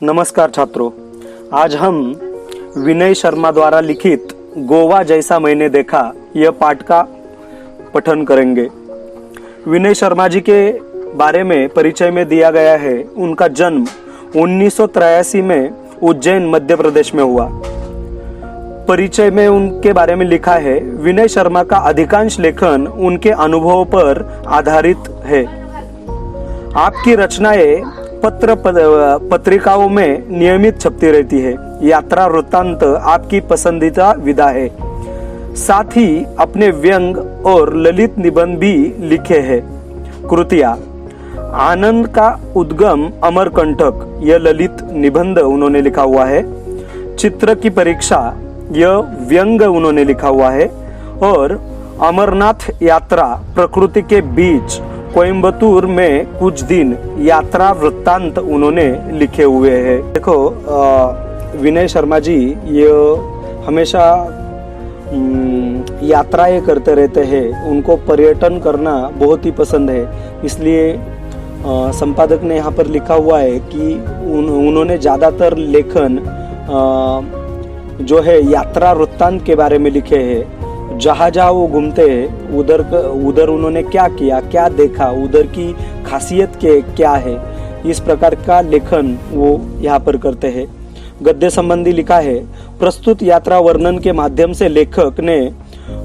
नमस्कार छात्रों, आज हम विनय शर्मा द्वारा लिखित गोवा जैसा मैंने देखा यह पाठ का पठन करेंगे। विनय शर्मा जी के बारे में परिचय में दिया गया है। उनका जन्म 1983 में उज्जैन मध्य प्रदेश में हुआ। परिचय में उनके बारे में लिखा है, विनय शर्मा का अधिकांश लेखन उनके अनुभवों पर आधारित है। आपकी रचनाएं पत्रिकाओं में नियमित छपती रहती है। यात्रा वृत्तांत आपकी पसंदीदा विधा है। साथ ही अपने व्यंग और ललित निबंध भी लिखे हैं। कृतियां: आनंद का उद्गम अमरकंटक, यह ललित निबंध उन्होंने लिखा हुआ है। चित्र की परीक्षा, यह व्यंग उन्होंने लिखा हुआ है। और अमरनाथ यात्रा, प्रकृति के बीच, कोयम्बतूर में कुछ दिन, यात्रा वृत्तांत उन्होंने लिखे हुए हैं। देखो, विनय शर्मा जी ये हमेशा यात्राएं करते रहते हैं। उनको पर्यटन करना बहुत ही पसंद है। इसलिए संपादक ने यहाँ पर लिखा हुआ है कि उन्होंने ज़्यादातर लेखन जो है यात्रा वृत्तांत के बारे में लिखे हैं। जहाँ जहाँ वो घूमते हैं उधर उन्होंने क्या किया, क्या देखा, उधर की खासियत के क्या है, इस प्रकार का लेखन वो यहाँ पर करते हैं। गद्य संबंधी लिखा है, प्रस्तुत यात्रा वर्णन के माध्यम से लेखक ने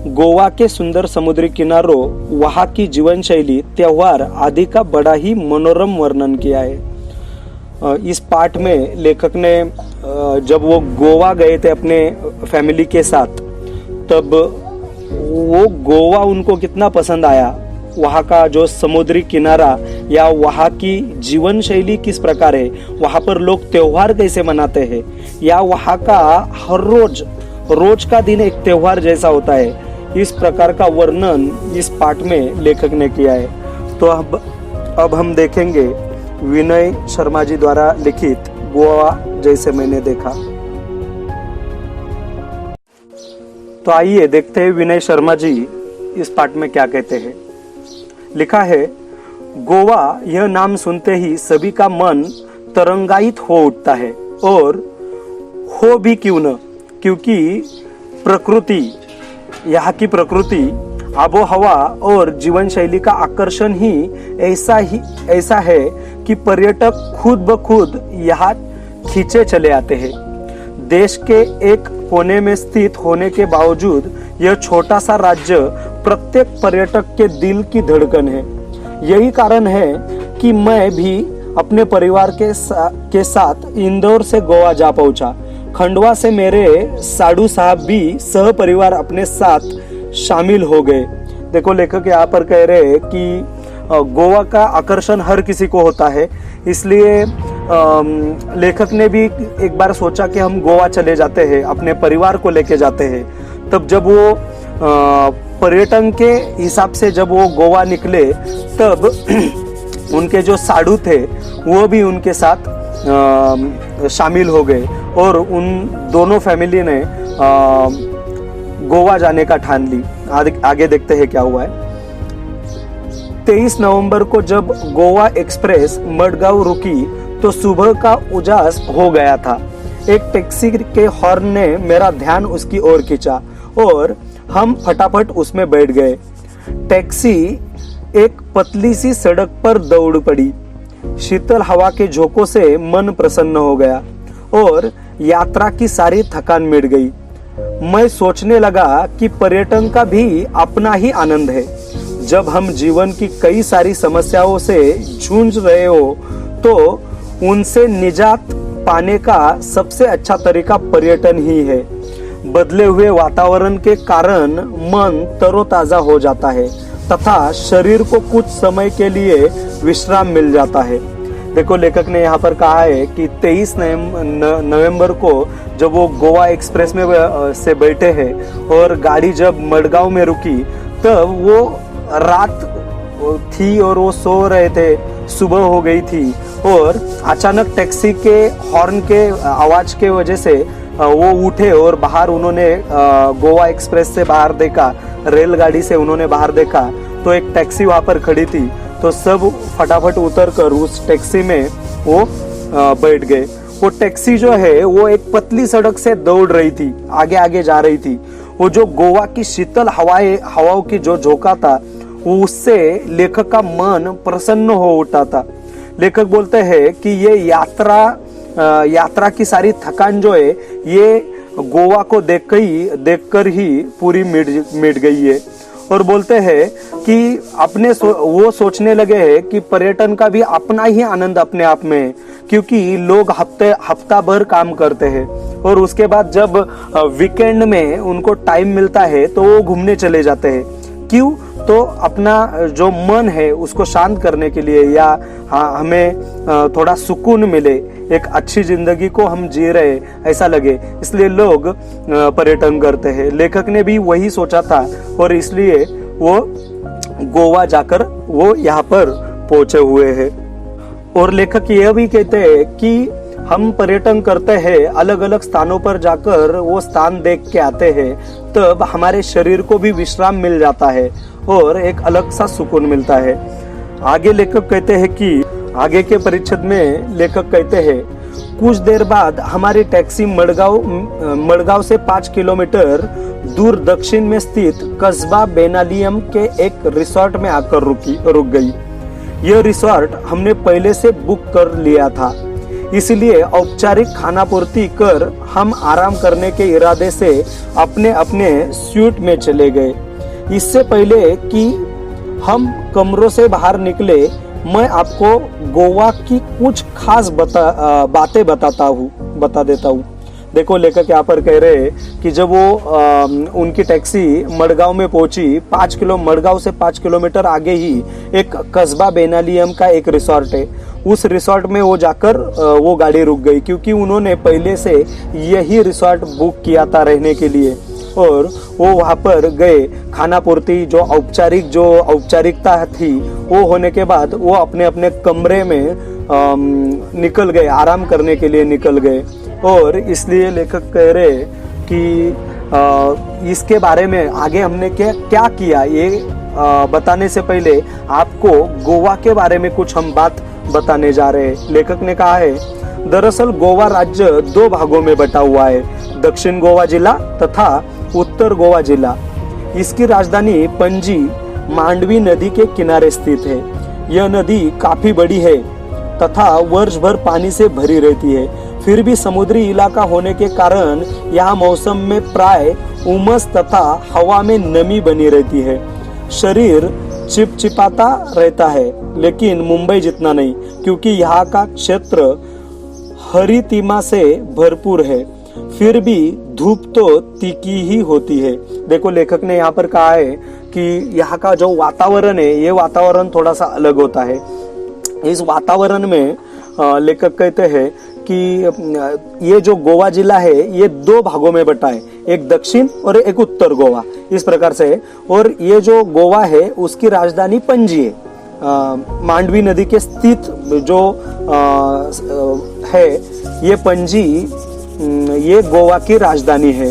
गोवा के सुंदर समुद्री किनारों, वहाँ की जीवन शैली, त्योहार आदि का बड़ा ही मनोरम वर्णन किया है। इस पाठ में लेखक ने जब वो गोवा गए थे अपने फैमिली के साथ, तब वो गोवा उनको कितना पसंद आया, वहाँ का जो समुद्री किनारा या वहाँ की जीवन शैली किस प्रकार है, वहाँ पर लोग त्योहार कैसे मनाते हैं, या वहाँ का हर रोज का दिन एक त्योहार जैसा होता है, इस प्रकार का वर्णन इस पाठ में लेखक ने किया है। तो अब हम देखेंगे विनय शर्मा जी द्वारा लिखित गोवा जैसे मैंने देखा। तो आइए देखते हैं विनय शर्मा जी इस पाठ में क्या कहते हैं। लिखा है, गोवा यह नाम सुनते ही सभी का मन तरंगायित हो उठता है, और हो भी क्यों न, क्योंकि प्रकृति, यहाँ की प्रकृति, आबो हवा और जीवन शैली का आकर्षण ही ऐसा है कि पर्यटक खुद ब खुद यहाँ खींचे चले आते हैं। देश के एक कोने में स्थित होने के बावजूद यह छोटा सा राज्य प्रत्येक पर्यटक के दिल की धड़कन है। यही कारण है कि मैं भी अपने परिवार के साथ इंदौर से गोवा जा पहुंचा। खंडवा से मेरे साडू साहब भी सह परिवार अपने साथ शामिल हो गए। देखो, लेखक यहाँ पर कह रहे हैं कि गोवा का आकर्षण हर किसी को होता है। इसलिए लेखक ने भी एक बार सोचा कि हम गोवा चले जाते हैं, अपने परिवार को लेके जाते हैं। तब जब वो पर्यटन के हिसाब से जब वो गोवा निकले, तब उनके जो साडू थे वो भी उनके साथ शामिल हो गए, और उन दोनों फैमिली ने गोवा जाने का ठान ली। आगे देखते हैं क्या हुआ है। 23 नवंबर को जब गोवा एक्सप्रेस मडगांव रुकी तो सुबह का उजास हो गया था। एक टैक्सी के हॉर्न ने मेरा ध्यान उसकी ओर खींचा और हम फटाफट उसमें बैठ गए। टैक्सी एक पतली सी सड़क पर दौड़ पड़ी। शीतल हवा के झोंकों से मन प्रसन्न हो गया और यात्रा की सारी थकान मिट गई। मैं सोचने लगा कि पर्यटन का भी अपना ही आनंद है। जब हम जीवन की कई सारी समस्याओं से जूझ रहे हो तो उनसे निजात पाने का सबसे अच्छा तरीका पर्यटन ही है। बदले हुए वातावरण के कारण मन तरोताजा हो जाता है तथा शरीर को कुछ समय के लिए विश्राम मिल जाता है। देखो, लेखक ने यहाँ पर कहा है कि 23 नवंबर को जब वो गोवा एक्सप्रेस में से बैठे हैं और गाड़ी जब मडगांव में रुकी, तब वो रात थी और वो सो रहे थे, सुबह हो गई थी, और अचानक टैक्सी के हॉर्न के आवाज के वजह से वो उठे और बाहर उन्होंने गोवा एक्सप्रेस से बाहर देखा, रेलगाड़ी से उन्होंने बाहर देखा तो एक टैक्सी वहां पर खड़ी थी। तो सब फटाफट उतरकर उस टैक्सी में वो बैठ गए वो टैक्सी जो है वो एक पतली सड़क से दौड़ रही थी, आगे आगे जा रही थी। वो जो गोवा की शीतल हवाओं की जो झोंका था, वो उससे लेखक का मन प्रसन्न हो उठा था। लेखक बोलते हैं कि ये यात्रा की सारी थकान जो है ये गोवा को देखकर ही पूरी मिट गई है। और बोलते हैं कि वो सोचने लगे हैं कि पर्यटन का भी अपना ही आनंद अपने आप में है, क्योंकि लोग हफ्ता भर काम करते हैं और उसके बाद जब वीकेंड में उनको टाइम मिलता है तो वो घूमने चले जाते हैं। क्यों? तो अपना जो मन है उसको शांत करने के लिए, या हमें थोड़ा सुकून मिले, एक अच्छी जिंदगी को हम जी रहे ऐसा लगे, इसलिए लोग पर्यटन करते हैं। लेखक ने भी वही सोचा था और इसलिए वो गोवा जाकर वो यहाँ पर पहुंचे हुए हैं। और लेखक यह भी कहते हैं कि हम पर्यटन करते हैं, अलग अलग स्थानों पर जाकर वो स्थान देख के आते हैं, तब हमारे शरीर को भी विश्राम मिल जाता है और एक अलग सा सुकून मिलता है। आगे लेखक कहते हैं कि आगे के परिच्छेद में लेखक कहते हैं, कुछ देर बाद हमारी टैक्सी मडगांव से 5 किलोमीटर दूर दक्षिण में स्थित कस्बा बेनालियम के एक रिसोर्ट में आकर रुक गई। यह रिसोर्ट हमने पहले से बुक कर लिया था, इसलिए औपचारिक खानापूर्ति कर हम आराम करने के इरादे से अपने अपने स्यूट में चले गए। इससे पहले कि हम कमरों से बाहर निकले, मैं आपको गोवा की कुछ खास बातें बता देता हूँ। देखो लेखक यहाँ पर कह रहे हैं कि जब वो उनकी टैक्सी मडगांव में पहुंची, मडगांव से 5 किलोमीटर आगे ही एक कस्बा बेनालियम का एक रिसोर्ट है। उस रिसोर्ट में वो जाकर वो गाड़ी रुक गई, क्योंकि उन्होंने पहले से यही रिसोर्ट बुक किया था रहने के लिए। और वो वहाँ पर गए, खाना पूर्ति जो औपचारिकता थी वो होने के बाद वो अपने अपने कमरे में निकल गए, आराम करने के लिए निकल गए। और इसलिए लेखक कह रहे कि इसके बारे में आगे हमने क्या किया, ये बताने से पहले आपको गोवा के बारे में कुछ हम बात बताने जा रहे हैं। लेखक ने कहा है, दरअसल गोवा राज्य 2 भागों में बटा हुआ है, दक्षिण गोवा जिला तथा उत्तर गोवा जिला। इसकी राजधानी पणजी मांडवी नदी के किनारे स्थित है। यह नदी काफी बड़ी है तथा वर्ष भर पानी से भरी रहती है। फिर भी समुद्री इलाका होने के कारण यहाँ मौसम में प्राय उमस तथा हवा में नमी बनी रहती है। शरीर चिपचिपाता रहता है, लेकिन मुंबई जितना नहीं, क्योंकि यहाँ का क्षेत्र हरितिमा से भरपूर है। फिर भी धूप तो तीखी ही होती है। देखो लेखक ने यहाँ पर कहा है कि यहाँ का जो वातावरण है, ये वातावरण थोड़ा सा अलग होता है। इस वातावरण में लेखक कहते हैं कि ये जो गोवा जिला है ये 2 भागों में बटा है, एक दक्षिण और एक उत्तर गोवा, इस प्रकार से। और ये जो गोवा है उसकी राजधानी पणजी है। मांडवी नदी के स्थित जो है ये पणजी, ये गोवा की राजधानी है।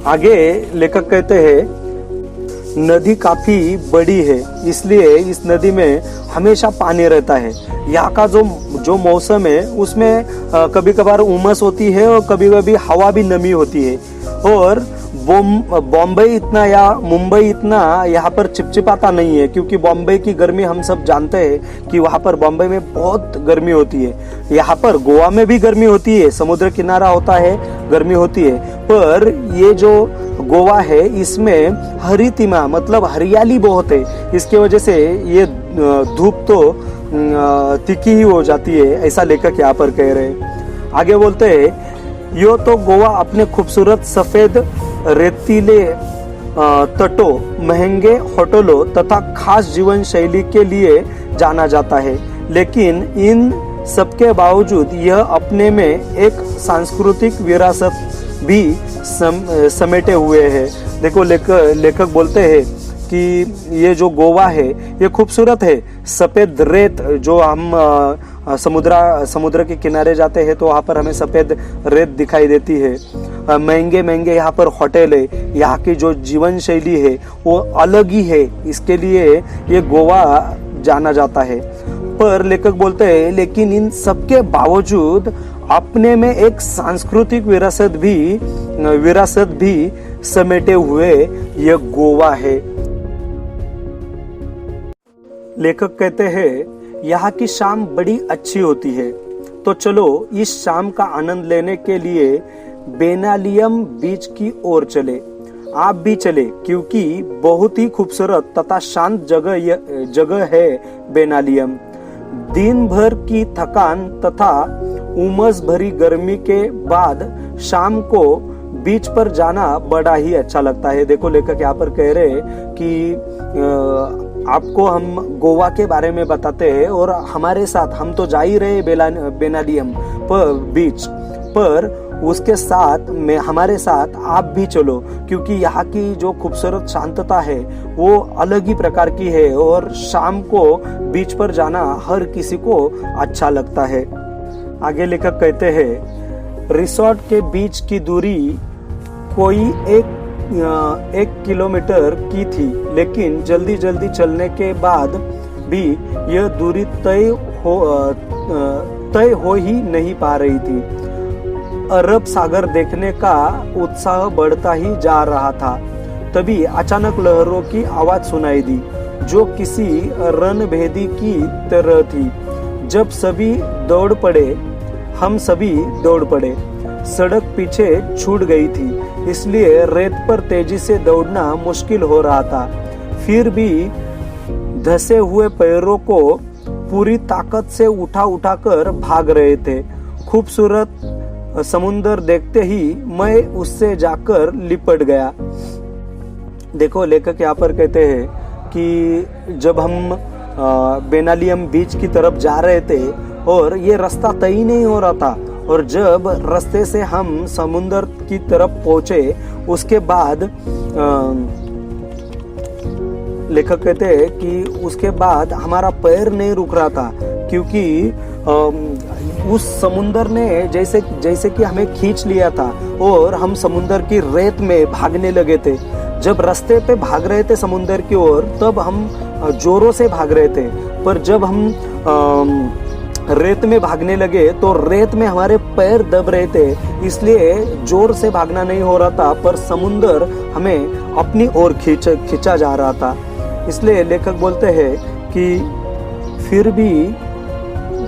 आगे लेखक कहते हैं, नदी काफी बड़ी है, इसलिए इस नदी में हमेशा पानी रहता है। यहाँ का जो मौसम है उसमें कभी कभार उमस होती है और कभी कभी हवा भी नमी होती है। और बॉम्बे इतना या मुंबई इतना यहाँ पर चिपचिपाता नहीं है, क्योंकि बॉम्बे की गर्मी हम सब जानते हैं कि वहाँ पर बॉम्बे में बहुत गर्मी होती है। यहाँ पर गोवा में भी गर्मी होती है, समुद्र किनारा होता है, गर्मी होती है। पर ये जो गोवा है इसमें हरितिमा मतलब हरियाली बहुत है, इसके वजह से ये धूप तो तीखी ही हो जाती है, ऐसा लेखक यहाँ पर कह रहे हैं। आगे बोलते हैं, यो तो गोवा अपने खूबसूरत सफेद रेतीले तटों, महंगे होटलों तथा खास जीवन शैली के लिए जाना जाता है, लेकिन इन सबके बावजूद यह अपने में एक सांस्कृतिक विरासत भी समेटे हुए है। देखो लेखक बोलते हैं कि ये जो गोवा है ये खूबसूरत है। सफेद रेत, जो हम समुद्र के किनारे जाते हैं तो वहाँ पर हमें सफेद रेत दिखाई देती है। महंगे यहाँ पर होटल है, यहाँ की जो जीवन शैली है वो अलग ही है, इसके लिए ये गोवा जाना जाता है। पर लेखक बोलते हैं लेकिन इन सबके बावजूद अपने में एक सांस्कृतिक विरासत भी समेटे हुए यह गोवा है। लेखक कहते हैं यहाँ की शाम बड़ी अच्छी होती है, तो चलो इस शाम का आनंद लेने के लिए बेनालियम बीच की ओर चले। आप भी चले क्योंकि बहुत ही खूबसूरत तथा शांत जगह है बेनालियम। दिन भर की थकान तथा उमस भरी गर्मी के बाद शाम को बीच पर जाना बड़ा ही अच्छा लगता है। देखो लेखक यहाँ पर कह रहे हैं कि आपको हम गोवा के बारे में बताते हैं और हमारे साथ हम तो जा ही रहे बेनालियम पर बीच पर, उसके साथ में हमारे साथ आप भी चलो क्योंकि यहाँ की जो खूबसूरत शांतता है वो अलग ही प्रकार की है और शाम को बीच पर जाना हर किसी को अच्छा लगता है। आगे लेखक कहते हैं रिसोर्ट के बीच की दूरी कोई एक किलोमीटर की थी, लेकिन जल्दी जल्दी चलने के बाद भी यह दूरी तय हो ही नहीं पा रही थी। अरब सागर देखने का उत्साह बढ़ता ही जा रहा था। तभी अचानक लहरों की आवाज सुनाई दी जो किसी रणभेदी की तरह थी। जब सभी दौड़ पड़े, हम सभी दौड़ पड़े। सड़क पीछे छूट गई थी, इसलिए रेत पर तेजी से दौड़ना मुश्किल हो रहा था। फिर भी धसे हुए पैरों को पूरी ताकत से उठाकर भाग रहे थे। खूबसूरत समुंदर देखते ही मैं उससे जाकर लिपट गया। देखो लेखक यहाँ पर कहते हैं कि जब हम बेनालियम बीच की तरफ जा रहे थे और ये रास्ता तय ही नहीं हो रहा था, और जब रास्ते से हम समुंदर की तरफ पहुंचे उसके बाद लेखक कहते हैं कि उसके बाद हमारा पैर नहीं रुक रहा था क्योंकि उस समुंदर ने जैसे कि हमें खींच लिया था और हम समुंदर की रेत में भागने लगे थे। जब रास्ते पे भाग रहे थे समुंदर की ओर तब हम जोरों से भाग रहे थे, पर जब हम रेत में भागने लगे तो रेत में हमारे पैर दब रहे थे, इसलिए जोर से भागना नहीं हो रहा था, पर समुंदर हमें अपनी ओर खींचा जा रहा था। इसलिए लेखक बोलते हैं कि फिर भी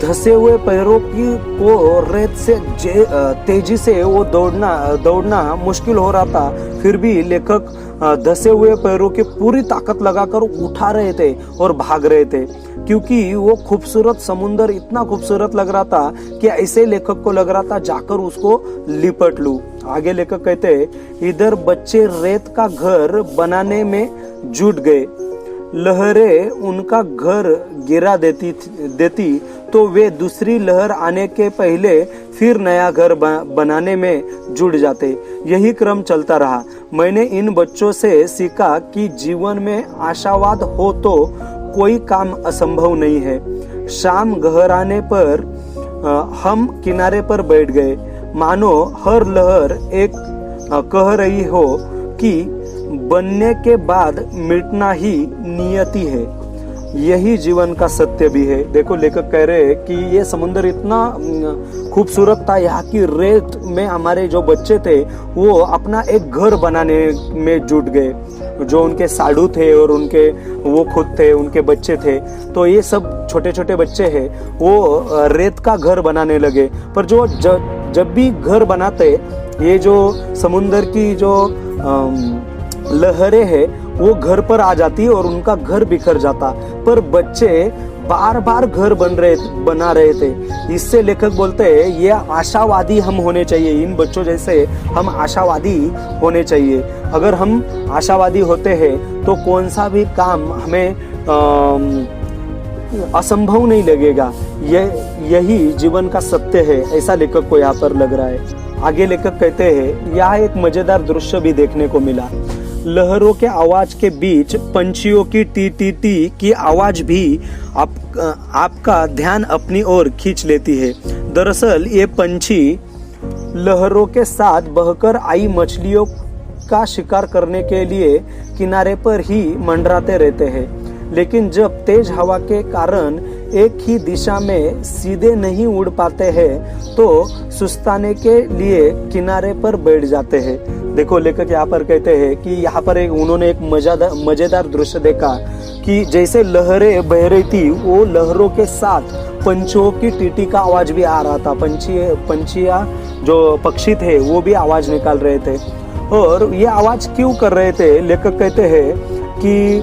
धसे हुए पैरों को रेत से तेजी से वो दौड़ना मुश्किल हो रहा था। फिर भी लेखक धसे हुए पैरों की पूरी ताकत लगाकर उठा रहे थे और भाग रहे थे क्योंकि वो खूबसूरत समुंदर इतना खूबसूरत लग रहा था कि ऐसे लेखक को लग रहा था जाकर उसको लिपट लूं। आगे लेखक कहते हैं इधर बच्चे रेत का घर बनाने में जुट गए। लहरें उनका घर गिरा देती तो वे दूसरी लहर आने के पहले फिर नया घर बनाने में जुट जाते। यही क्रम चलता रहा। मैंने इन बच्चों से सीखा कि जीवन में आशावाद हो तो कोई काम असंभव नहीं है। शाम गहराने पर हम किनारे पर बैठ गए, मानो हर लहर एक कह रही हो कि बनने के बाद मिटना ही नियति है, यही जीवन का सत्य भी है। देखो लेखक कह रहे हैं कि ये समुंदर इतना खूबसूरत था, यहाँ की रेत में हमारे जो बच्चे थे वो अपना एक घर बनाने में जुट गए। जो उनके साधु थे और वो खुद थे, उनके बच्चे थे, तो ये सब छोटे छोटे बच्चे हैं वो रेत का घर बनाने लगे। पर जब भी घर बनाते ये जो समुंदर की जो लहरें हैं वो घर पर आ जाती और उनका घर बिखर जाता, पर बच्चे बार बार घर बना रहे थे। इससे लेखक बोलते हैं ये आशावादी हम होने चाहिए, इन बच्चों जैसे हम आशावादी होने चाहिए। अगर हम आशावादी होते हैं तो कौन सा भी काम हमें असंभव नहीं लगेगा। यही जीवन का सत्य है, ऐसा लेखक को यहाँ पर लग रहा है। आगे लेखक कहते हैं यहाँ एक मजेदार दृश्य भी देखने को मिला। लहरों के आवाज के बीच पंछियों की टी टी टी की आवाज भी आपका ध्यान अपनी ओर खींच लेती है। दरअसल ये पंछी लहरों के साथ बहकर आई मछलियों का शिकार करने के लिए किनारे पर ही मंडराते रहते हैं, लेकिन जब तेज हवा के कारण एक ही दिशा में सीधे नहीं उड़ पाते हैं तो सुस्ताने के लिए किनारे पर बैठ जाते हैं। देखो लेखक यहाँ पर कहते हैं कि यहाँ पर उन्होंने एक मजेदार दृश्य देखा कि जैसे लहरें बह रही थी, वो लहरों के साथ पंछियों की टीटी का आवाज भी आ रहा था। पंछियाँ जो पक्षी थे वो भी आवाज निकाल रहे थे। और ये आवाज क्यों कर रहे थे? लेखक कहते हैं कि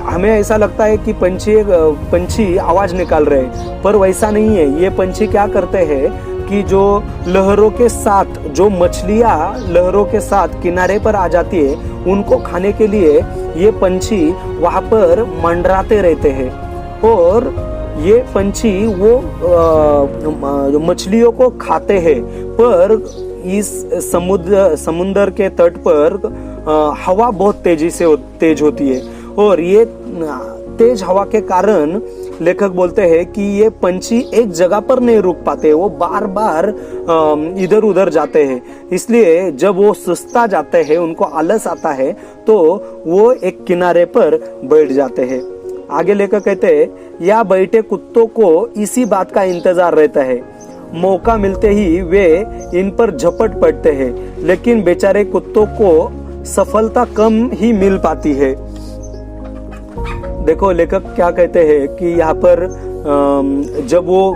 हमें ऐसा लगता है कि पंछी आवाज निकाल रहे हैं, पर वैसा नहीं है। ये पंछी क्या करते हैं कि जो लहरों के साथ, जो मछलियां लहरों के साथ किनारे पर आ जाती है, उनको खाने के लिए ये पंछी वहां पर मंडराते रहते हैं। और ये पंछी वो मछलियों को खाते हैं। पर इस समुद्र के तट पर हवा बहुत तेज होती है, और ये तेज हवा के कारण लेखक बोलते हैं कि ये पंछी एक जगह पर नहीं रुक पाते, वो बार बार इधर उधर जाते हैं। इसलिए जब वो सुस्ता जाते हैं, उनको आलस आता है, तो वो एक किनारे पर बैठ जाते हैं। आगे लेखक कहते हैं, या बैठे कुत्तों को इसी बात का इंतजार रहता है। मौका मिलते ही वे इन पर झपट पड़ते हैं, लेकिन बेचारे कुत्तों को सफलता कम ही मिल पाती है। देखो लेखक क्या कहते हैं कि यहाँ पर जब वो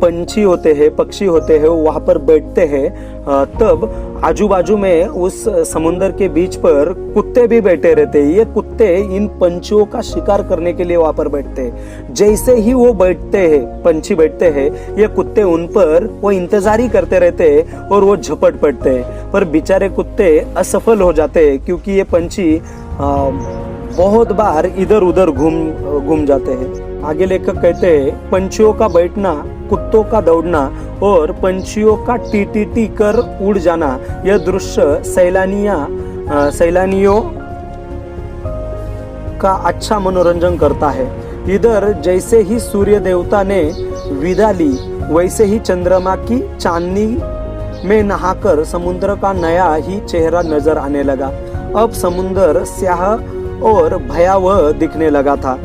पंछी होते हैं, पक्षी होते हैं, वहां पर बैठते हैं, तब आजू बाजू में उस समुद्र के बीच पर कुत्ते भी बैठे रहते हैं। ये कुत्ते इन पंछियों का शिकार करने के लिए वहां पर बैठते हैं। जैसे ही वो बैठते हैं, पंछी बैठते हैं, ये कुत्ते उन पर वो इंतजारी करते रहते हैं और वो झपट पड़ते हैं। पर बेचारे कुत्ते असफल हो जाते हैं, क्योंकि ये पंछी बहुत बार इधर उधर घूम जाते हैं। आगे लेखक कहते हैं, पंछियों का बैठना, कुत्तों का दौड़ना और पंछियों का टी कर उड़ जाना, यह दृश्य सैलानियों का अच्छा मनोरंजन करता है। इधर जैसे ही सूर्य देवता ने विदा ली, वैसे ही चंद्रमा की चांदनी में नहाकर समुद्र का नया ही चेहरा नजर आने लगा। अब समुद्र स्याह और भयावह दिखने लगा था।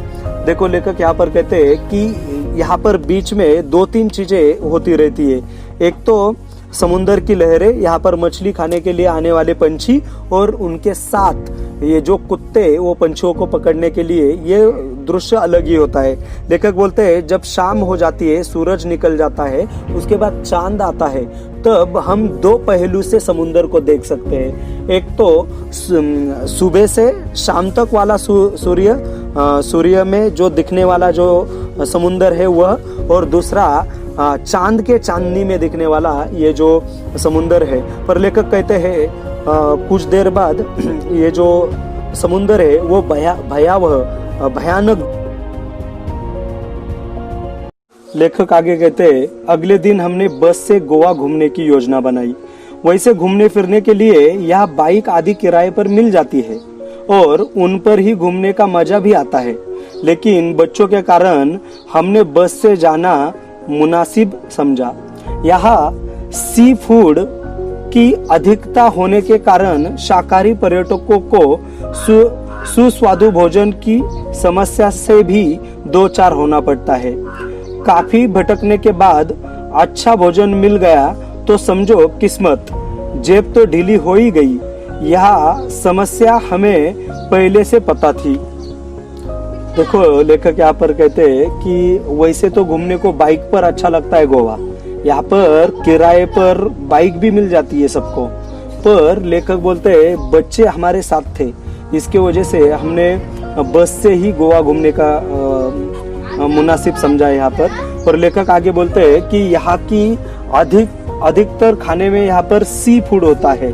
देखो लेखक यहाँ पर कहते हैं कि यहाँ पर बीच में 2-3 चीजें होती रहती है। एक तो समुद्र की लहरें, यहाँ पर मछली खाने के लिए आने वाले पंछी, और उनके साथ ये जो कुत्ते वो पंछियों को पकड़ने के लिए, ये दृश्य अलग ही होता है। लेखक बोलते हैं, जब शाम हो जाती है, सूरज निकल जाता है, उसके बाद चांद आता है, तब हम 2 पहलू से समुद्र को देख सकते हैं। एक तो सुबह से शाम तक वाला सूर्य में जो दिखने वाला जो समुद्र है वह, और दूसरा चांद के चांदनी में दिखने वाला ये जो समुद्र है। पर लेखक कहते हैं कुछ देर बाद ये जो समुद्र है वो भयावह भयानक। लेखक आगे कहते हैं, अगले दिन हमने बस से गोवा घूमने की योजना बनाई। वैसे घूमने फिरने के लिए यहाँ बाइक आदि किराए पर मिल जाती है और उन पर ही घूमने का मजा भी आता है, लेकिन बच्चों के कारण हमने बस से जाना मुनासिब समझा। यहाँ सी फूड की अधिकता होने के कारण शाकाहारी पर्यटकों को सुस्वादु भोजन की समस्या से भी 2-4 होना पड़ता है। काफी भटकने के बाद अच्छा भोजन मिल गया तो समझो किस्मत, जेब तो ढीली हो ही गई। यह समस्या हमें पहले से पता थी। देखो लेखक यहाँ पर कहते हैं कि वैसे तो घूमने को बाइक पर अच्छा लगता है गोवा, यहाँ पर किराए पर बाइक भी मिल जाती है सबको, पर लेखक बोलते हैं बच्चे हमारे साथ थे, इसके वजह से हमने बस से ही गोवा घूमने का मुनासिब समझा यहाँ पर लेखक आगे बोलते हैं कि यहाँ की अधिकतर खाने में यहाँ पर सी फूड होता है।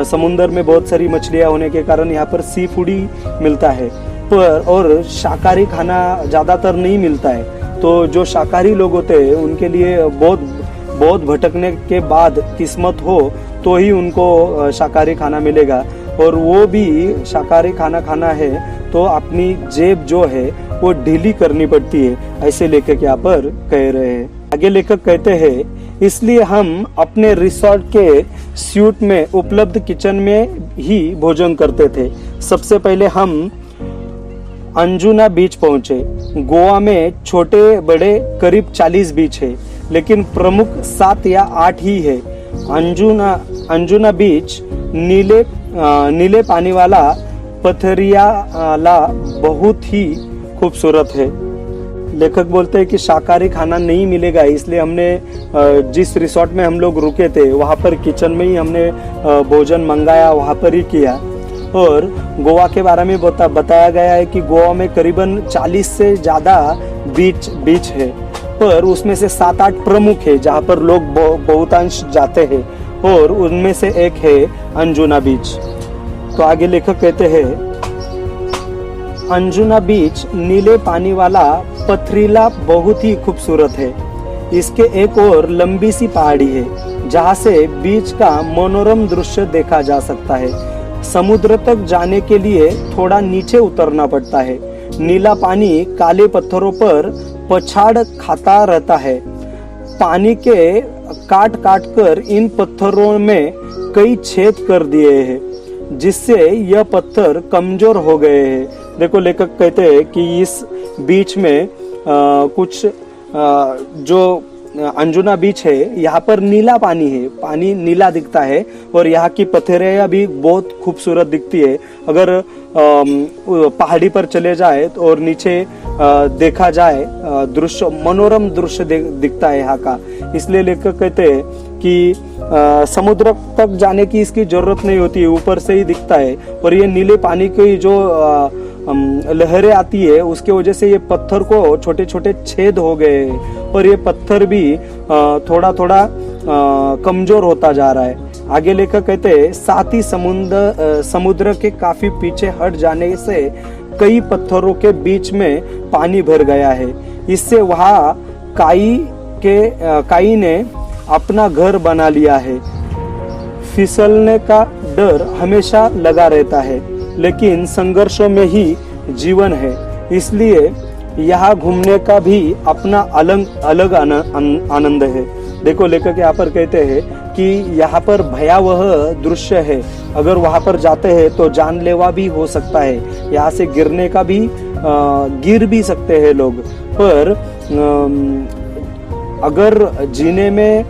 समुद्र में बहुत सारी मछलियाँ होने के कारण यहाँ पर सी फूड ही मिलता है, पर और शाकाहारी खाना ज्यादातर नहीं मिलता है। तो जो शाकाहारी लोग होते हैं उनके लिए बहुत भटकने के बाद किस्मत हो तो ही उनको शाकाहारी खाना मिलेगा, और वो भी शाकाहारी खाना खाना है तो अपनी जेब जो है वो ढीली करनी पड़ती है, ऐसे लेखक यहाँ पर कह रहे हैं। आगे लेखक कहते हैं, इसलिए हम अपने रिसोर्ट के स्यूट में उपलब्ध किचन में ही भोजन करते थे। सबसे पहले हम अंजुना बीच पहुंचे। गोवा में छोटे बड़े करीब 40 बीच है, लेकिन प्रमुख 7 या 8 ही है। अंजुना बीच नीले पानी वाला पथरियाला बहुत ही खूबसूरत है। लेखक बोलते हैं कि शाकाहारी खाना नहीं मिलेगा, इसलिए हमने जिस रिसोर्ट में हम लोग रुके थे वहाँ पर किचन में ही हमने भोजन मंगाया, वहाँ पर ही किया। और गोवा के बारे में बताया गया है कि गोवा में करीबन 40 से ज़्यादा बीच है, पर उसमें से 7-8 प्रमुख है जहाँ पर लोग बहुतांश जाते हैं, और उनमें से एक है अंजुना बीच। तो आगे लेखक कहते हैं, अंजुना बीच नीले पानी वाला पथरीला बहुत ही खूबसूरत है। इसके एक और लंबी सी पहाड़ी है जहाँ से बीच का मनोरम दृश्य देखा जा सकता है। समुद्र तक जाने के लिए थोड़ा नीचे उतरना पड़ता है। नीला पानी काले पत्थरों पर पछाड़ खाता रहता है। पानी के काट कर इन पत्थरों में कई छेद कर दिए हैं, जिससे यह पत्थर कमजोर हो गए हैं। देखो लेखक कहते हैं कि इस बीच में कुछ जो अंजुना बीच है, यहाँ पर नीला पानी है, पानी नीला दिखता है, और यहाँ की पथरियाँ भी बहुत खूबसूरत दिखती है। अगर पहाड़ी पर चले जाए और नीचे देखा जाए दृश्य, मनोरम दृश्य दिखता है यहाँ का। इसलिए लेखक कहते हैं कि समुद्र तक जाने की इसकी जरूरत नहीं होती है, ऊपर से ही दिखता है। और ये नीले पानी की जो लहरें आती है, उसके वजह से ये पत्थर को छोटे छोटे छेद हो गए हैं, और ये पत्थर भी थोड़ा थोड़ा कमजोर होता जा रहा है। आगे लेकर कहते हैं, साथ ही समुद्र के काफी पीछे हट जाने से कई पत्थरों के बीच में पानी भर गया है। इससे वहाँ काई ने अपना घर बना लिया है। फिसलने का डर हमेशा लगा रहता है, लेकिन संघर्षों में ही जीवन है। इसलिए यहाँ घूमने का भी अपना अलग आनंद है। देखो लेखक यहाँ पर कहते हैं कि यहाँ पर भयावह दृश्य है, अगर वहाँ पर जाते हैं तो जानलेवा भी हो सकता है, यहाँ से गिरने का भी गिर भी सकते हैं लोग। पर अगर जीने में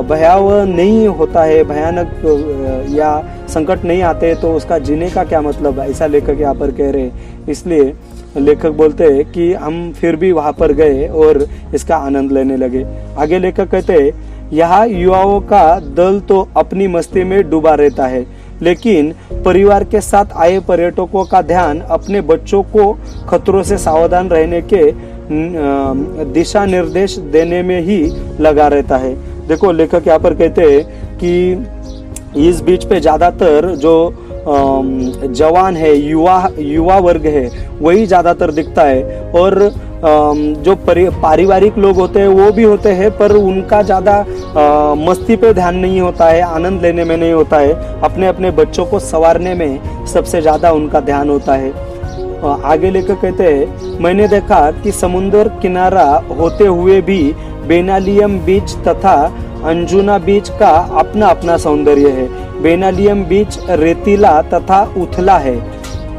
भयावह नहीं होता है, भयानक या संकट नहीं आते, तो उसका जीने का क्या मतलब, ऐसा लेखक यहाँ पर कह रहे। इसलिए लेखक बोलते हैं कि हम फिर भी वहां पर गए और इसका आनंद लेने लगे। आगे लेखक कहते हैं, यहाँ युवाओं का दल तो अपनी मस्ती में डूबा रहता है, लेकिन परिवार के साथ आए पर्यटकों का ध्यान अपने बच्चों को खतरों से सावधान रहने के दिशा निर्देश देने में ही लगा रहता है। देखो लेखक यहाँ पर कहते हैं कि इस बीच पे ज्यादातर जो जवान है, युवा वर्ग है, वही ज्यादातर दिखता है। और जो पारिवारिक लोग होते हैं वो भी होते हैं, पर उनका ज्यादा मस्ती पे ध्यान नहीं होता है, आनंद लेने में नहीं होता है, अपने अपने बच्चों को संवारने में सबसे ज्यादा उनका ध्यान होता है। आगे लेकर कहते हैं, मैंने देखा कि समुद्र किनारा होते हुए भी बेनालियम बीच तथा अंजुना बीच का अपना अपना सौंदर्य है। बेनालियम बीच रेतीला तथा उथला है।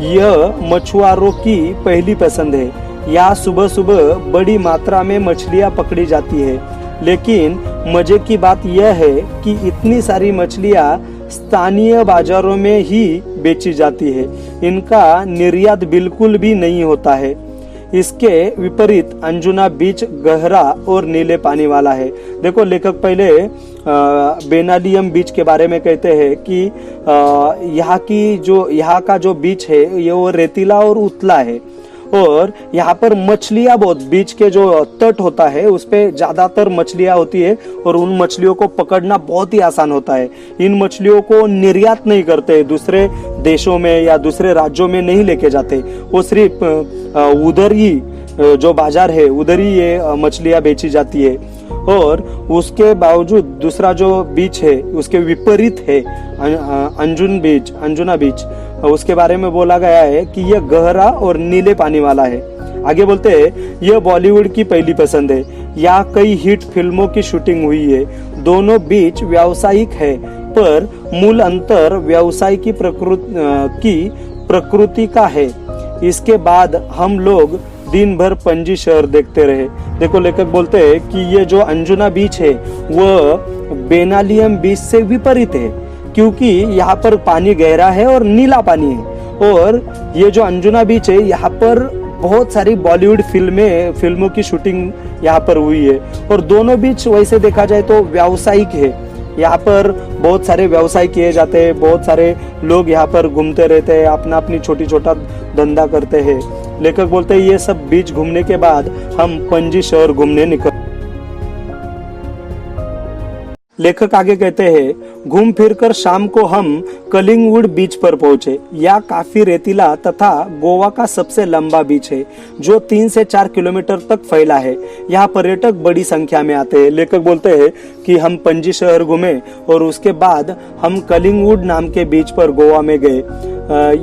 यह मछुआरों की पहली पसंद है। यहाँ सुबह सुबह बड़ी मात्रा में मछलियाँ पकड़ी जाती है, लेकिन मजे की बात यह है कि इतनी सारी मछलियाँ स्थानीय बाजारों में ही बेची जाती है, इनका निर्यात बिल्कुल भी नहीं होता है। इसके विपरीत अंजुना बीच गहरा और नीले पानी वाला है। देखो लेखक पहले बेनालियम बीच के बारे में कहते हैं कि यहाँ का जो बीच है ये वो रेतीला और उथला है, और यहाँ पर मछलियाँ बहुत, बीच के जो तट होता है उस पे ज्यादातर मछलियाँ होती है, और उन मछलियों को पकड़ना बहुत ही आसान होता है। इन मछलियों को निर्यात नहीं करते, दूसरे देशों में या दूसरे राज्यों में नहीं लेके जाते, वो सिर्फ उधर ही जो बाजार है उधर ही ये मछलियाँ बेची जाती है। और उसके बावजूद दूसरा जो बीच है उसके विपरीत है अंजुना बीच, उसके बारे में बोला गया है कि यह गहरा और नीले पानी वाला है। आगे बोलते हैं, यह बॉलीवुड की पहली पसंद है। यहाँ कई हिट फिल्मों की शूटिंग हुई है। दोनों बीच व्यावसायिक है, पर मूल अंतर व्यवसाय की प्रकृति का है। इसके बाद हम लोग दिन भर पणजी शहर देखते रहे। देखो लेखक बोलते हैं कि ये जो अंजुना बीच है वह बेनालियम बीच से विपरीत है, क्योंकि यहाँ पर पानी गहरा है और नीला पानी है। और ये जो अंजुना बीच है यहाँ पर बहुत सारी बॉलीवुड फिल्मों की शूटिंग यहाँ पर हुई है। और दोनों बीच वैसे देखा जाए तो व्यावसायिक है, यहाँ पर बहुत सारे व्यवसाय किए जाते हैं, बहुत सारे लोग यहाँ पर घूमते रहते हैं, अपना अपनी छोटा धंधा करते हैं। लेखक बोलते हैं ये सब बीच घूमने के बाद हम पणजी शहर घूमने निकल। लेखक आगे कहते हैं घूम फिरकर शाम को हम कलिंगवुड बीच पर पहुंचे। यह काफी रेतीला तथा गोवा का सबसे लंबा बीच है जो 3 से 4 किलोमीटर तक फैला है। यहाँ पर्यटक बड़ी संख्या में आते हैं। लेखक बोलते हैं कि हम पणजी शहर घूमे और उसके बाद हम कलिंगवुड नाम के बीच पर गोवा में गए।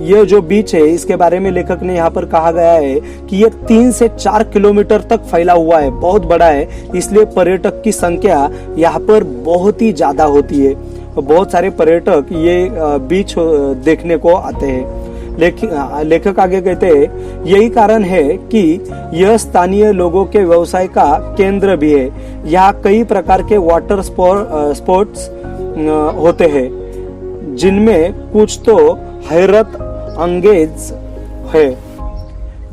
यह जो बीच है इसके बारे में लेखक ने यहाँ पर कहा गया है कि यह 3 से 4 किलोमीटर तक फैला हुआ है, बहुत बड़ा है, इसलिए पर्यटक की संख्या यहाँ पर बहुत ही ज्यादा होती है। बहुत सारे पर्यटक ये बीच देखने को आते हैं। लेखक आगे कहते हैं यही कारण है कि यह स्थानीय लोगों के व्यवसाय का केंद्र भी है। यहाँ कई प्रकार के वाटर स्पोर्ट्स होते हैं जिनमें कुछ तो हैरत अंगेज है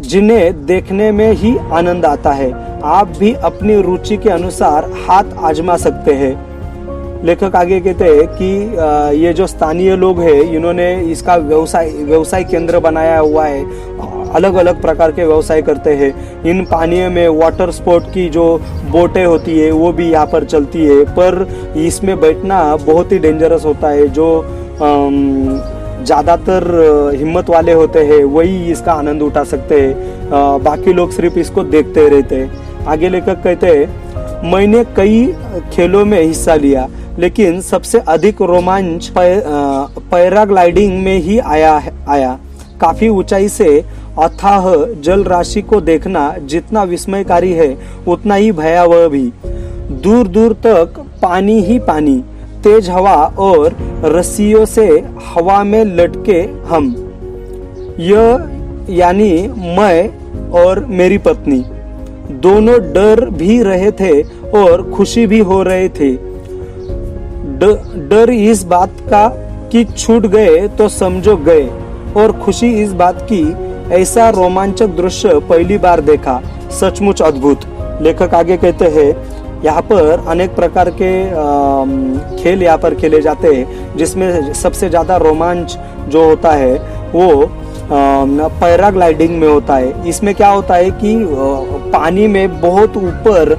जिन्हें देखने में ही आनंद आता है। आप भी अपनी रुचि के अनुसार हाथ आजमा सकते हैं। लेखक आगे कहते हैं कि ये जो स्थानीय लोग हैं इन्होंने इसका व्यवसाय केंद्र बनाया हुआ है, अलग अलग प्रकार के व्यवसाय करते हैं। इन पानियों में वाटर स्पोर्ट की जो बोटें होती है वो भी यहाँ पर चलती है, पर इसमें बैठना बहुत ही डेंजरस होता है। जो ज्यादातर हिम्मत वाले होते हैं वही इसका आनंद उठा सकते हैं, बाकी लोग सिर्फ इसको देखते रहते हैं। आगे लेखक कहते हैं मैंने कई खेलों में हिस्सा लिया, लेकिन सबसे अधिक रोमांच पैराग्लाइडिंग में ही आया। काफी ऊंचाई से अथाह जल राशि को देखना जितना विस्मयकारी है उतना ही भयावह भी। दूर दूर तक पानी ही पानी, तेज हवा और रस्सियों से हवा में लटके हम, यह यानी मैं और मेरी पत्नी दोनों डर भी रहे थे और खुशी भी हो रहे थे। डर इस बात का कि छूट गए तो समझो गए, और खुशी इस बात की ऐसा रोमांचक दृश्य पहली बार देखा, सचमुच अद्भुत। लेखक आगे कहते हैं यहाँ पर अनेक प्रकार के खेल यहाँ पर खेले जाते हैं, जिसमें सबसे ज्यादा रोमांच जो होता है वो पैराग्लाइडिंग में होता है। इसमें क्या होता है कि पानी में बहुत ऊपर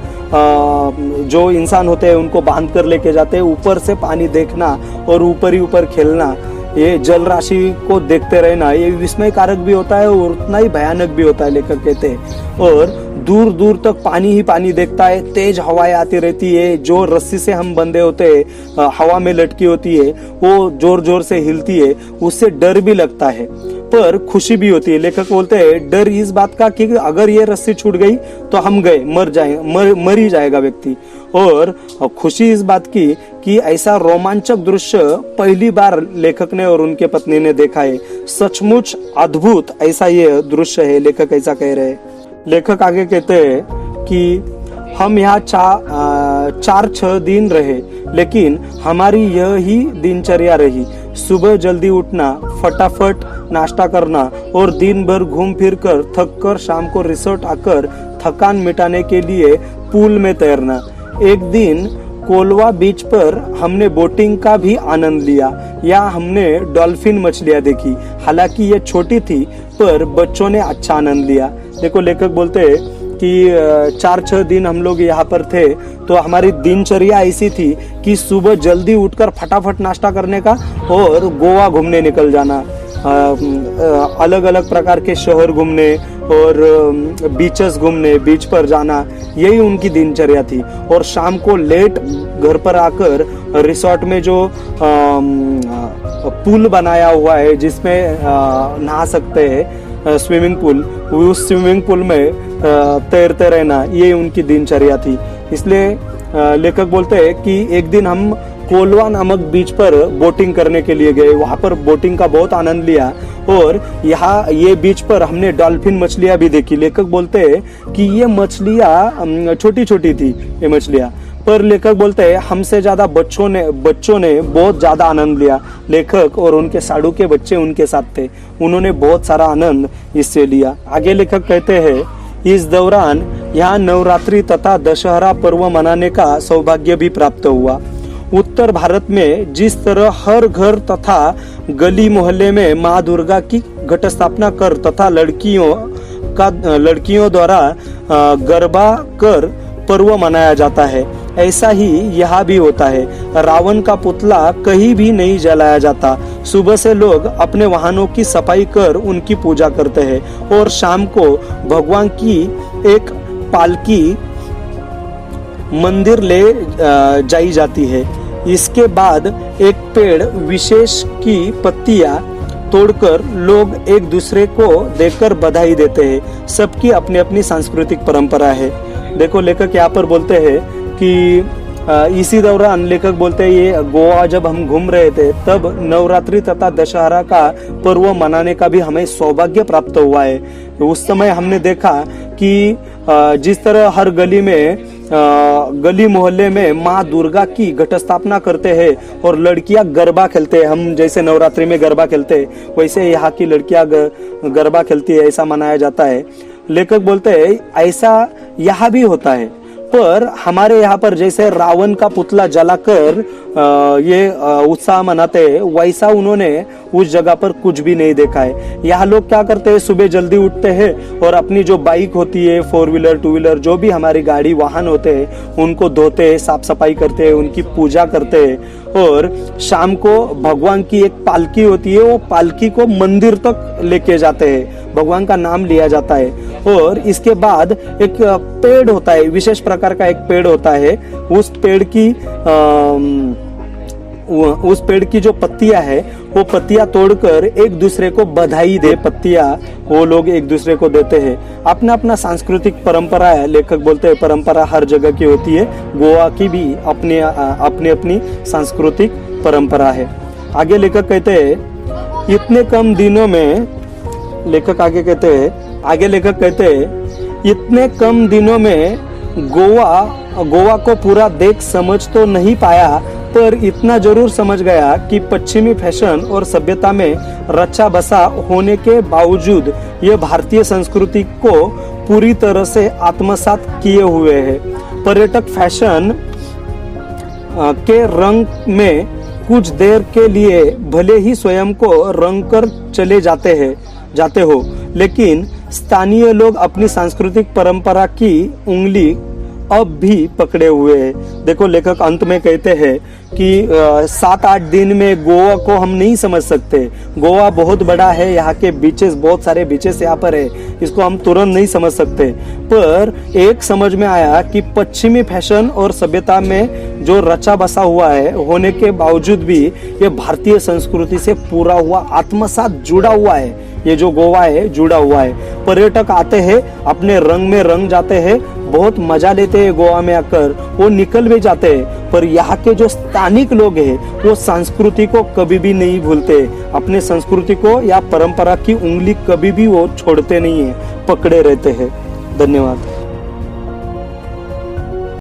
जो इंसान होते हैं उनको बांध कर लेके जाते हैं, ऊपर से पानी देखना और ऊपर ही ऊपर खेलना, ये जल राशि को देखते रहना, ये विस्मयकारक भी होता है और उतना ही भयानक भी होता है, लेखक कहते हैं। और दूर दूर तक पानी ही पानी देखता है, तेज हवाएं आती रहती है, जो रस्सी से हम बंधे होते हैं हवा में लटकी होती है वो जोर जोर से हिलती है, उससे डर भी लगता है पर खुशी भी होती है। लेखक बोलते हैं डर इस बात का कि अगर ये रस्सी छूट गई तो हम गए, मर ही जाएगा व्यक्ति, और खुशी इस बात की कि ऐसा रोमांचक दृश्य पहली बार लेखक ने और उनके पत्नी ने देखा है, सचमुच अद्भुत ऐसा ये दृश्य है, लेखक ऐसा कह रहे हैं। लेखक आगे कहते हैं कि हम यहाँ 4-6 दिन रहे, लेकिन हमारी यह ही दिनचर्या रही। सुबह जल्दी उठना, फटाफट नाश्ता करना और दिन भर घूम फिर कर थक कर शाम को रिसोर्ट आकर थकान मिटाने के लिए पूल में तैरना। एक दिन कोलवा बीच पर हमने बोटिंग का भी आनंद लिया, या हमने डॉल्फिन मछलियां देखी। हालांकि ये छोटी थी पर बच्चों ने अच्छा आनंद लिया। देखो लेखक बोलते हैं कि 4-6 दिन हम लोग यहाँ पर थे, तो हमारी दिनचर्या ऐसी थी कि सुबह जल्दी उठकर फटाफट नाश्ता करने का और गोवा घूमने निकल जाना, अलग अलग प्रकार के शहर घूमने और बीचेस घूमने, बीच पर जाना, यही उनकी दिनचर्या थी। और शाम को लेट घर पर आकर रिसोर्ट में जो पूल बनाया हुआ है जिसमें नहा सकते हैं, स्विमिंग पूल, उस स्विमिंग पूल में तैरते रहना, ये उनकी दिनचर्या थी। इसलिए लेखक बोलते हैं कि एक दिन हम कोलवा नामक बीच पर बोटिंग करने के लिए गए। वहां पर बोटिंग का बहुत आनंद लिया और यहाँ ये बीच पर हमने डॉल्फिन मछलियां भी देखी। लेखक बोलते हैं कि ये मछलियां छोटी छोटी थी ये मछलियां, पर लेखक बोलते हैं हमसे ज्यादा बच्चों ने बहुत ज्यादा आनंद लिया। लेखक और उनके साड़ू के बच्चे उनके साथ थे, उन्होंने बहुत सारा आनंद इससे लिया। आगे लेखक कहते हैं इस दौरान यहाँ नवरात्रि तथा दशहरा पर्व मनाने का सौभाग्य भी प्राप्त हुआ। उत्तर भारत में जिस तरह हर घर तथा गली मोहल्ले में माँ दुर्गा की घट स्थापना कर तथा लड़कियों द्वारा गरबा कर पर्व मनाया जाता है, ऐसा ही यहाँ भी होता है। रावण का पुतला कहीं भी नहीं जलाया जाता। सुबह से लोग अपने वाहनों की सफाई कर उनकी पूजा करते हैं और शाम को भगवान की एक पालकी मंदिर ले जाई जाती है। इसके बाद एक पेड़ विशेष की पत्तियां तोड़कर लोग एक दूसरे को देकर बधाई देते हैं। सबकी अपनी अपनी सांस्कृतिक परंपरा है। देखो लेखक यहाँ पर बोलते हैं कि इसी दौरान लेखक बोलते हैं ये गोवा जब हम घूम रहे थे तब नवरात्रि तथा दशहरा का पर्व मनाने का भी हमें सौभाग्य प्राप्त हुआ है। उस समय हमने देखा कि जिस तरह हर गली मोहल्ले में माँ दुर्गा की घट स्थापना करते हैं और लड़कियां गरबा खेलते हैं। हम जैसे नवरात्रि में गरबा खेलते हैं वैसे यहाँ की लड़कियां गरबा खेलती है, ऐसा मनाया जाता है। लेखक बोलते हैं ऐसा यहाँ भी होता है, पर हमारे यहाँ पर जैसे रावण का पुतला जलाकर ये उत्साह मनाते हैं वैसा उन्होंने उस जगह पर कुछ भी नहीं देखा है। यहाँ लोग क्या करते हैं, सुबह जल्दी उठते हैं और अपनी जो बाइक होती है, 4 व्हीलर 2 व्हीलर जो भी हमारी गाड़ी वाहन होते हैं उनको धोते हैं, साफ सफाई करते हैं, उनकी पूजा करते हैं और शाम को भगवान की एक पालकी होती है, वो पालकी को मंदिर तक लेके जाते हैं, भगवान का नाम लिया जाता है। और इसके बाद एक पेड़ होता है, विशेष प्रकार का एक पेड़ होता है। उस पेड़ की जो पत्तियां है वो पत्तियां तोड़कर एक दूसरे को बधाई दे पत्तियां वो लोग एक दूसरे को देते हैं। अपना अपना सांस्कृतिक परंपरा है। लेखक बोलते हैं परंपरा हर जगह की होती है, गोवा की भी अपनी अपनी सांस्कृतिक परंपरा है। आगे लेखक कहते हैं इतने कम दिनों में लेखक कहते हैं इतने कम दिनों में गोवा को पूरा देख समझ तो नहीं पाया, पर इतना जरूर समझ गया कि पश्चिमी फैशन और सभ्यता में रचा बसा होने के बावजूद ये भारतीय संस्कृति को पूरी तरह से आत्मसात किए हुए है। पर्यटक फैशन के रंग में कुछ देर के लिए भले ही स्वयं को रंग कर चले जाते हो, लेकिन स्थानीय लोग अपनी सांस्कृतिक परंपरा की उंगली अब भी पकड़े हुए हैं। देखो लेखक अंत में कहते हैं कि 7-8 दिन में गोवा को हम नहीं समझ सकते। गोवा बहुत बड़ा है, यहाँ के बीचेस बहुत सारे बीचेस यहाँ पर है, इसको हम तुरंत नहीं समझ सकते। पर एक समझ में आया कि पश्चिमी फैशन और सभ्यता में जो रचा बसा हुआ है होने के बावजूद भी ये भारतीय संस्कृति से पूरा हुआ आत्मसात जुड़ा हुआ है। ये जो गोवा है जुड़ा हुआ है। पर्यटक आते हैं, अपने रंग में रंग जाते हैं, बहुत मजा लेते हैं गोवा में आकर, वो निकल भी जाते हैं। पर यहाँ के जो स्थानिक लोग हैं वो संस्कृति को कभी भी नहीं भूलते, अपने संस्कृति को या परंपरा की उंगली कभी भी वो छोड़ते नहीं है, पकड़े रहते हैं। धन्यवाद।